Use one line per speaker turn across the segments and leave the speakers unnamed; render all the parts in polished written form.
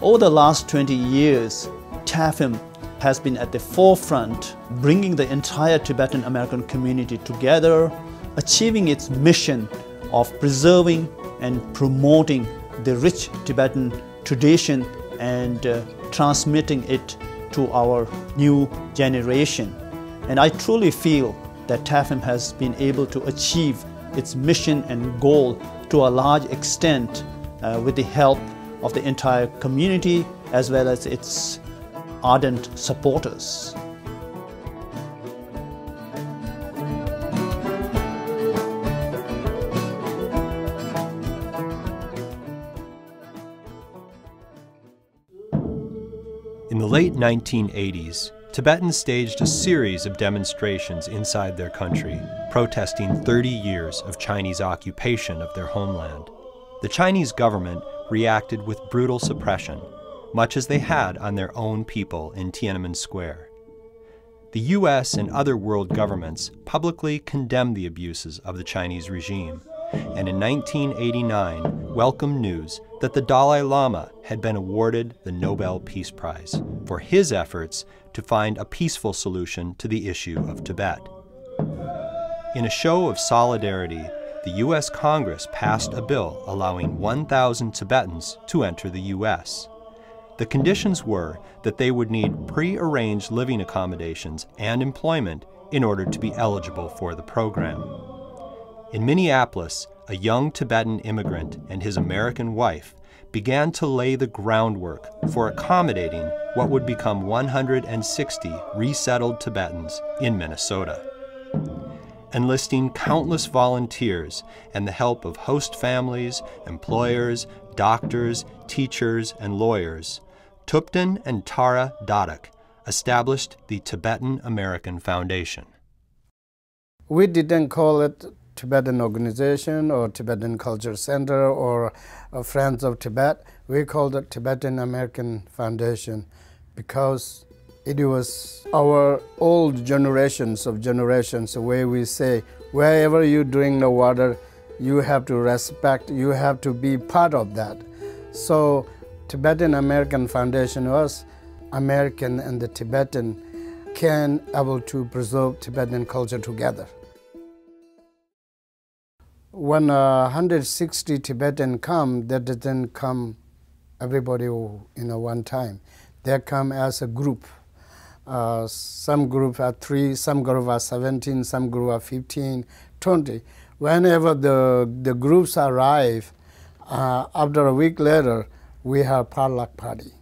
Over the last 20 years, TAFM has been at the forefront, bringing the entire Tibetan American community together, achieving its mission of preserving and promoting the rich Tibetan tradition and transmitting it to our new generation. And I truly feel that TAFM has been able to achieve its mission and goal to a large extent with the help of the entire community as well as its ardent supporters.
In the late 1980s, Tibetans staged a series of demonstrations inside their country, protesting 30 years of Chinese occupation of their homeland. The Chinese government reacted with brutal suppression, much as they had on their own people in Tiananmen Square. The US and other world governments publicly condemned the abuses of the Chinese regime, and in 1989 welcomed news that the Dalai Lama had been awarded the Nobel Peace Prize for his efforts to find a peaceful solution to the issue of Tibet. In a show of solidarity, the US Congress passed a bill allowing 1,000 Tibetans to enter the US. The conditions were that they would need pre-arranged living accommodations and employment in order to be eligible for the program. In Minneapolis, a young Tibetan immigrant and his American wife began to lay the groundwork for accommodating what would become 160 resettled Tibetans in Minnesota. Enlisting countless volunteers and the help of host families, employers, doctors, teachers, and lawyers, Thupten and Tara Dadak established the Tibetan American Foundation.
We didn't call it Tibetan Organization or Tibetan Culture Center or Friends of Tibet. We called it Tibetan American Foundation because it was our old generations where we say, wherever you drink the water, you have to respect, you have to be part of that. So Tibetan American Foundation was American and the Tibetan can able to preserve Tibetan culture together. When 160 Tibetan come, that doesn't come everybody one time. They come as a group. Some group are 3, some group are 17, some group are 15, 20. Whenever the groups arrive, after a week later, we have potluck party.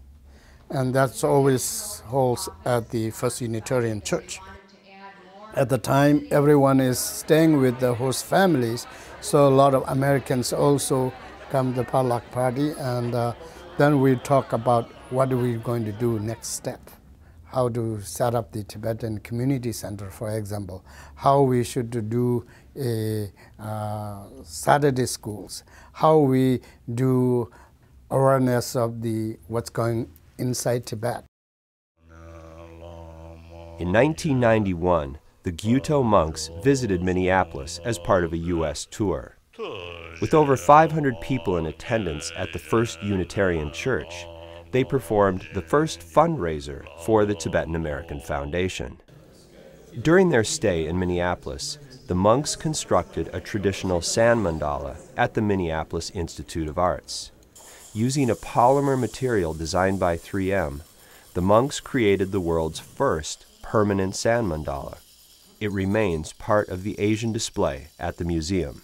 And that's always holds at the First Unitarian Church. At the time, everyone is staying with the host families, so a lot of Americans also come to the potluck party, and then we talk about what are we going to do next step. How to set up the Tibetan Community Center, for example, how we should do a Saturday schools, how we do awareness of what's going inside Tibet.
In 1991, the Gyuto monks visited Minneapolis as part of a U.S. tour. With over 500 people in attendance at the First Unitarian Church, they performed the first fundraiser for the Tibetan American Foundation. During their stay in Minneapolis, the monks constructed a traditional sand mandala at the Minneapolis Institute of Arts. Using a polymer material designed by 3M, the monks created the world's first permanent sand mandala. It remains part of the Asian display at the museum.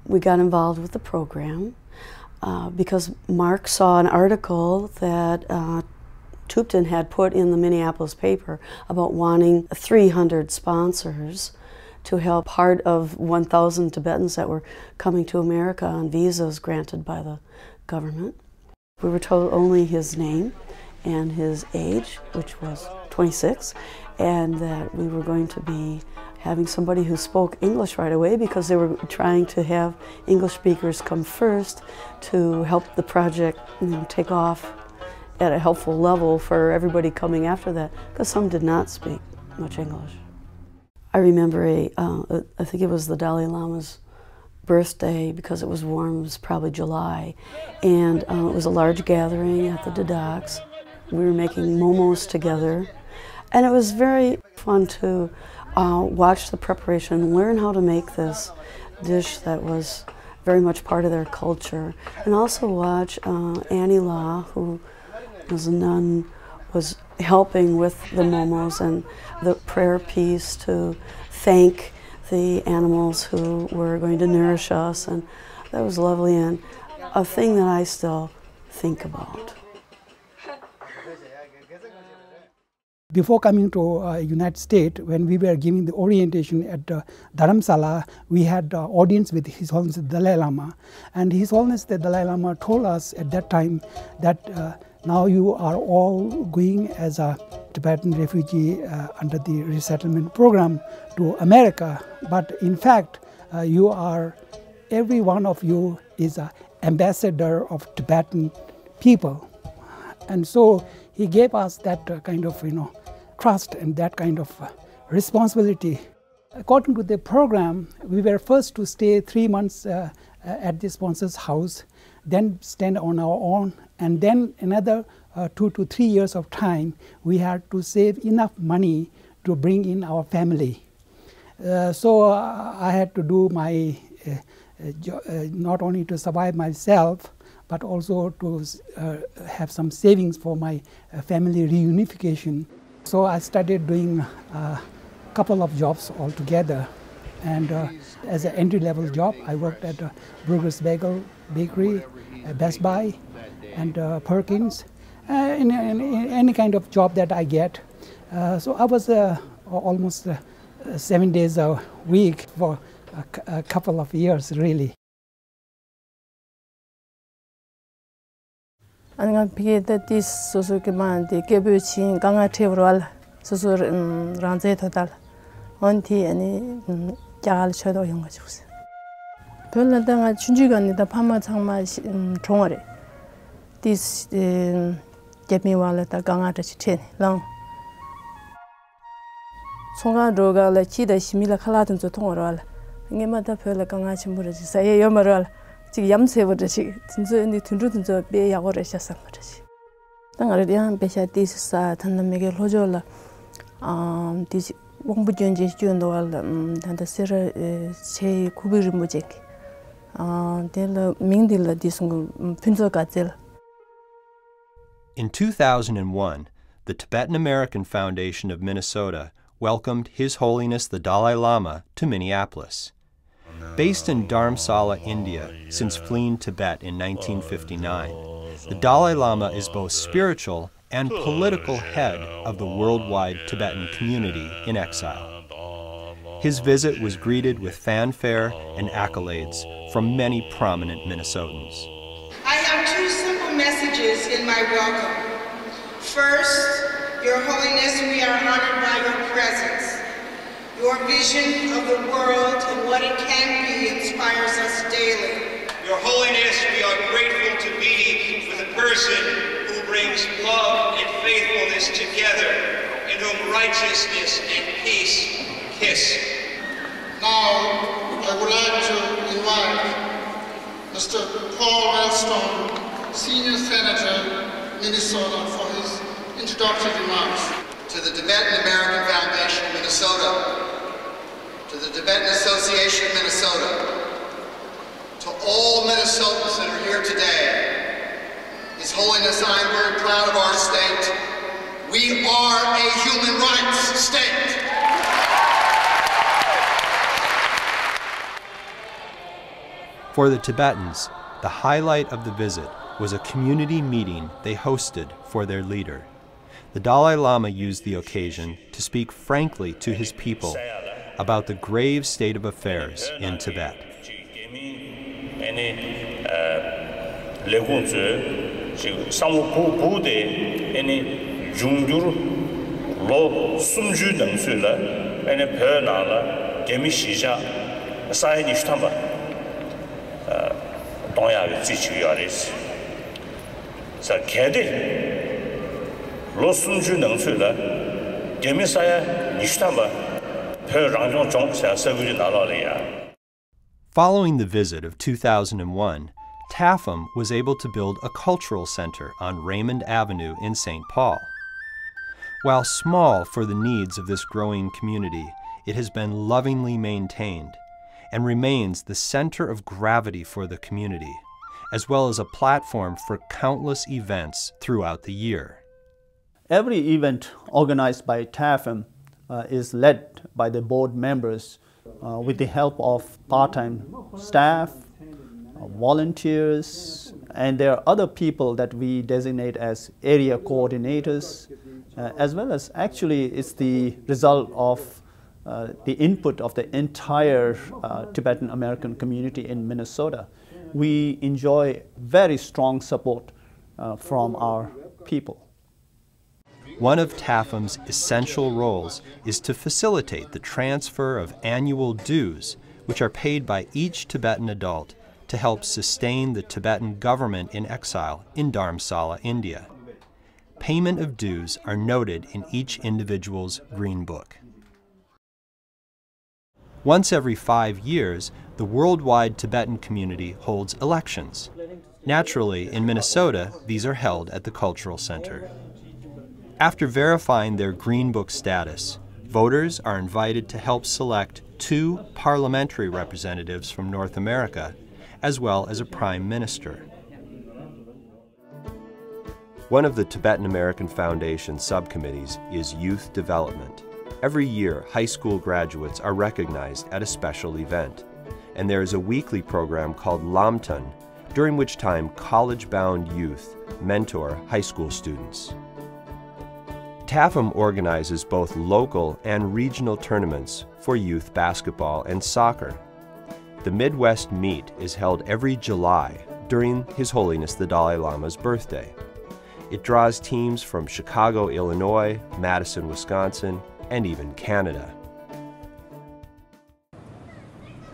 We got involved with the program because Mark saw an article that Thupten had put in the Minneapolis paper about wanting 300 sponsors to help part of 1,000 Tibetans that were coming to America on visas granted by the government. We were told only his name and his age, which was 26, and that we were going to be having somebody who spoke English right away because they were trying to have English speakers come first to help the project take off at a helpful level for everybody coming after that, because some did not speak much English. I remember I think it was the Dalai Lama's birthday, because it was warm, it was probably July, and it was a large gathering at the Dadaks. We were making momos together, and it was very fun to watch the preparation and learn how to make this dish that was very much part of their culture, and also watch Annie La, who was a nun, was helping with the momos and the prayer piece to thank the animals who were going to nourish us, and that was lovely and a thing that I still think about.
Before coming to United States, when we were giving the orientation at Dharamsala, we had audience with His Holiness the Dalai Lama, and His Holiness the Dalai Lama told us at that time that now you are all going as a Tibetan refugee under the resettlement program to America, but in fact every one of you is an ambassador of Tibetan people. And so he gave us that kind of trust and that kind of responsibility. According to the program, we were first to stay 3 months at the sponsor's house, then stand on our own, and then another 2 to 3 years of time we had to save enough money to bring in our family. So I had to do my not only to survive myself, but also to have some savings for my family reunification. So I started doing a couple of jobs altogether, and as an entry-level job I worked at Brugger's Bagel Bakery, Best Buy, and Perkins, in any kind of job that I get. So I was almost 7 days a week for a couple of years, really.
Anga piyeda dis susu keman de kebu chin ganga tebral susu ranze total onti ani jagal chodo yonga chus. Pella danga chunjigan da pama changma chongare. Dis gemi wala da ganga ta chiten lang. Songa roga la chi da simila khalatun zo tongora. Ngema da pella ganga chimbura ji saye yomaral. 지금 염세버지 진짜 이 튼튼튼저 배 야고를 했었어 버지. 당아리한 배샤 디스사 탄남에게 로절라 디시 공부전지 주는도 단다세르 제 구비를 무직 델 민딜라 디승 핀저가젤.
In 2001, the Tibetan American Foundation of Minnesota welcomed His Holiness the Dalai Lama to Minneapolis. Based in Dharamsala, India, since fleeing Tibet in 1959, the Dalai Lama is both spiritual and political head of the worldwide Tibetan community in exile. His visit was greeted with fanfare and accolades from many prominent Minnesotans.
I have two simple messages in my welcome. First, Your Holiness, we are honored by your presence. Your vision of the world and what it can be inspires us daily.
Your Holiness, we are grateful to be with a person who brings love and faithfulness together, in whom righteousness and peace kiss.
Now, I would like to invite Mr. Paul Wellstone, Senior Senator, Minnesota, for his introductory remarks.
To the Tibetan American Foundation of Minnesota, to the Tibetan Association of Minnesota, to all Minnesotans that are here today, His Holiness, I am very proud of our state. We are a human rights state.
For the Tibetans, the highlight of the visit was a community meeting they hosted for their leader. The Dalai Lama used the occasion to speak frankly to his people about the grave state of affairs in Tibet. Following the visit of 2001, TAFM was able to build a cultural center on Raymond Avenue in St. Paul. While small for the needs of this growing community, it has been lovingly maintained and remains the center of gravity for the community, as well as a platform for countless events throughout the year.
Every event organized by TAFM is led by the board members with the help of part-time staff, volunteers, and there are other people that we designate as area coordinators, as well as actually it's the result of the input of the entire Tibetan American community in Minnesota. We enjoy very strong support from our people.
One of TAFM's essential roles is to facilitate the transfer of annual dues, which are paid by each Tibetan adult to help sustain the Tibetan government in exile in Dharamsala, India. Payment of dues are noted in each individual's Green Book. Once every 5 years, the worldwide Tibetan community holds elections. Naturally, in Minnesota, these are held at the Cultural Center. After verifying their Green Book status, voters are invited to help select 2 parliamentary representatives from North America, as well as a prime minister. One of the Tibetan American Foundation subcommittees is youth development. Every year, high school graduates are recognized at a special event, and there is a weekly program called Lamtan, during which time college-bound youth mentor high school students. TAFM organizes both local and regional tournaments for youth basketball and soccer. The Midwest Meet is held every July during His Holiness the Dalai Lama's birthday. It draws teams from Chicago, Illinois, Madison, Wisconsin, and even Canada.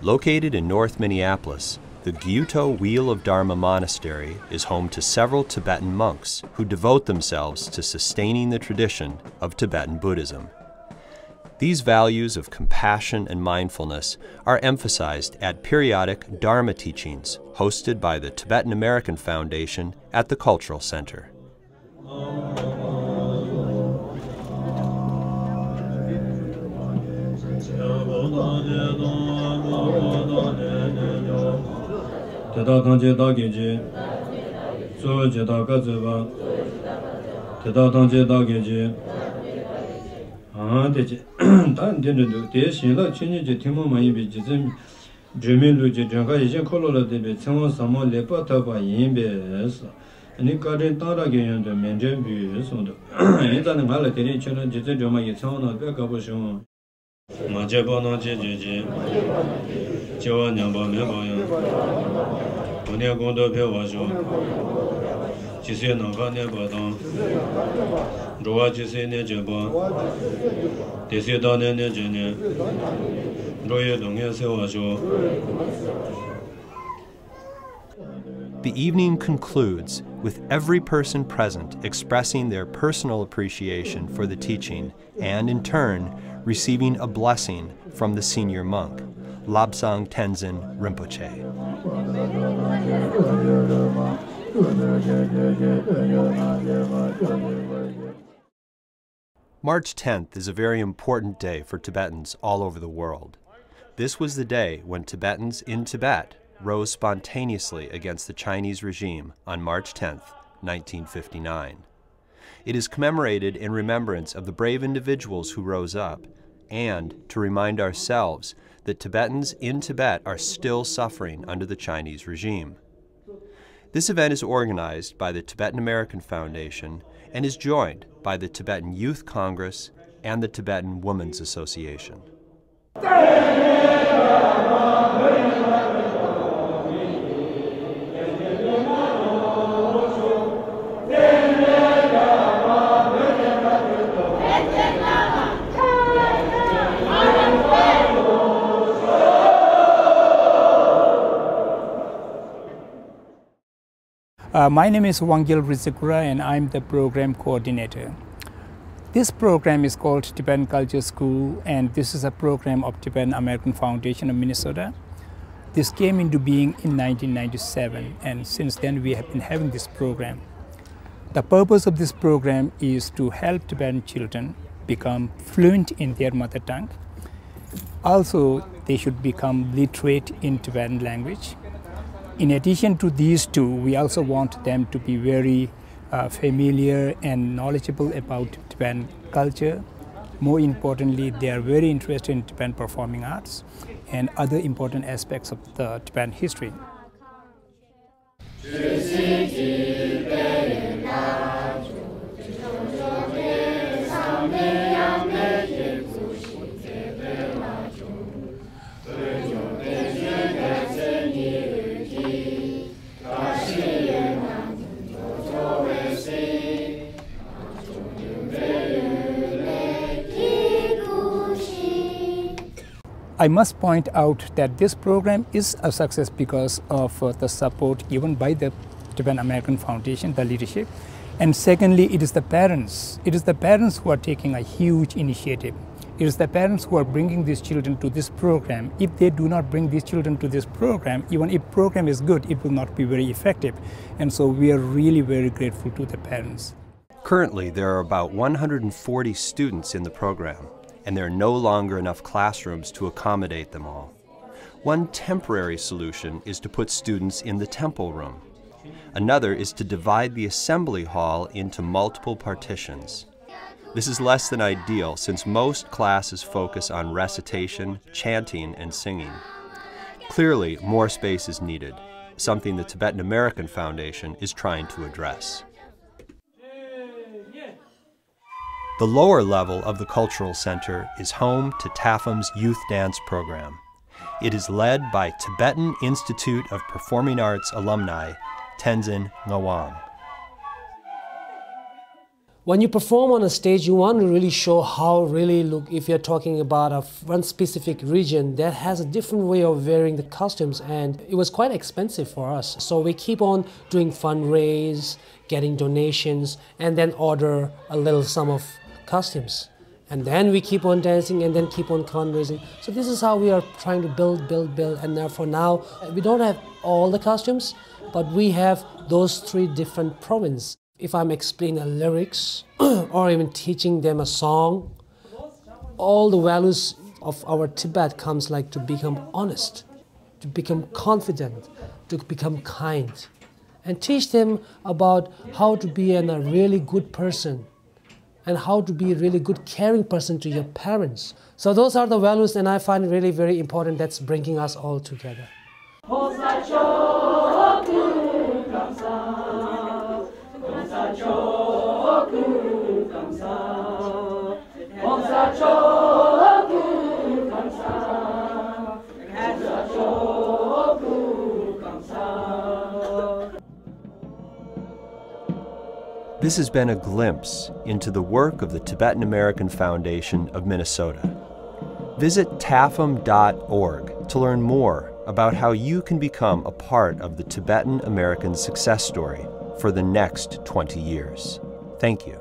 Located in North Minneapolis, the Gyuto Wheel of Dharma Monastery is home to several Tibetan monks who devote themselves to sustaining the tradition of Tibetan Buddhism. These values of compassion and mindfulness are emphasized at periodic Dharma teachings hosted by the Tibetan American Foundation at the Cultural Center.
Dadak tangje dageje, so je dagazeba, dadak tangje dageje, deje, dan denu de shinla chinje je timo mayi be jizem jemelu je janga je kolola de be tsamo samo lepa taba yimbe es. Ani kare tara ge yende menje bi so do. Edan ngala teri chona jite joma ye tsamo be ka bo shon. Ma je bo no je je. Jiwa nyamba me ba ya. Onia gondo pe wa jo. Jise na ga ne ba dan. Rowa jise ne je ba. Dese da ne ne je ne. Roye dong ye se wa jo.
The evening concludes with every person present expressing their personal appreciation for the teaching and, in turn, receiving a blessing from the senior monk, Labsang Tenzin Rinpoche. March 10th is a very important day for Tibetans all over the world. This was the day when Tibetans in Tibet rose spontaneously against the Chinese regime on March 10th, 1959. It is commemorated in remembrance of the brave individuals who rose up, and to remind ourselves that Tibetans in Tibet are still suffering under the Chinese regime. This event is organized by the Tibetan American Foundation and is joined by the Tibetan Youth Congress and the Tibetan Women's Association.
My name is Wangil Rizikura and I'm the program coordinator. This program is called Tibetan Culture School, and this is a program of Tibetan American Foundation of Minnesota. This came into being in 1997, and since then we have been having this program. The purpose of this program is to help Tibetan children become fluent in their mother tongue. Also, they should become literate in Tibetan language. In addition to these two, we also want them to be very familiar and knowledgeable about Tibetan culture. More importantly, they are very interested in Tibetan performing arts and other important aspects of the Tibetan history. I must point out that this program is a success because of the support given by the Tibetan American Foundation, the leadership. And secondly, it is the parents. It is the parents who are taking a huge initiative. It is the parents who are bringing these children to this program. If they do not bring these children to this program, even if program is good, it will not be very effective. And so we are really very grateful to the parents.
Currently, there are about 140 students in the program, and there are no longer enough classrooms to accommodate them all. One temporary solution is to put students in the temple room. Another is to divide the assembly hall into multiple partitions. This is less than ideal since most classes focus on recitation, chanting, and singing. Clearly, more space is needed, something the Tibetan American Foundation is trying to address. The lower level of the Cultural Center is home to TAFM's youth dance program. It is led by Tibetan Institute of Performing Arts alumni, Tenzin Ngawang.
When you perform on a stage, you want to really show how if you're talking about one specific region that has a different way of wearing the costumes, and it was quite expensive for us. So we keep on doing fundraise, getting donations, and then order a little sum of costumes. And then we keep on dancing and then keep on fundraising. So this is how we are trying to build. And therefore now, we don't have all the costumes, but we have those 3 different provinces. If I'm explaining the lyrics or even teaching them a song, all the values of our Tibet comes like to become honest, to become confident, to become kind, and teach them about how to be a really good person and how to be a really good caring person to your parents. So those are the values, and I find really very important. That's bringing us all together.
This has been a glimpse into the work of the Tibetan American Foundation of Minnesota. Visit TAFM.org to learn more about how you can become a part of the Tibetan American success story for the next 20 years. Thank you.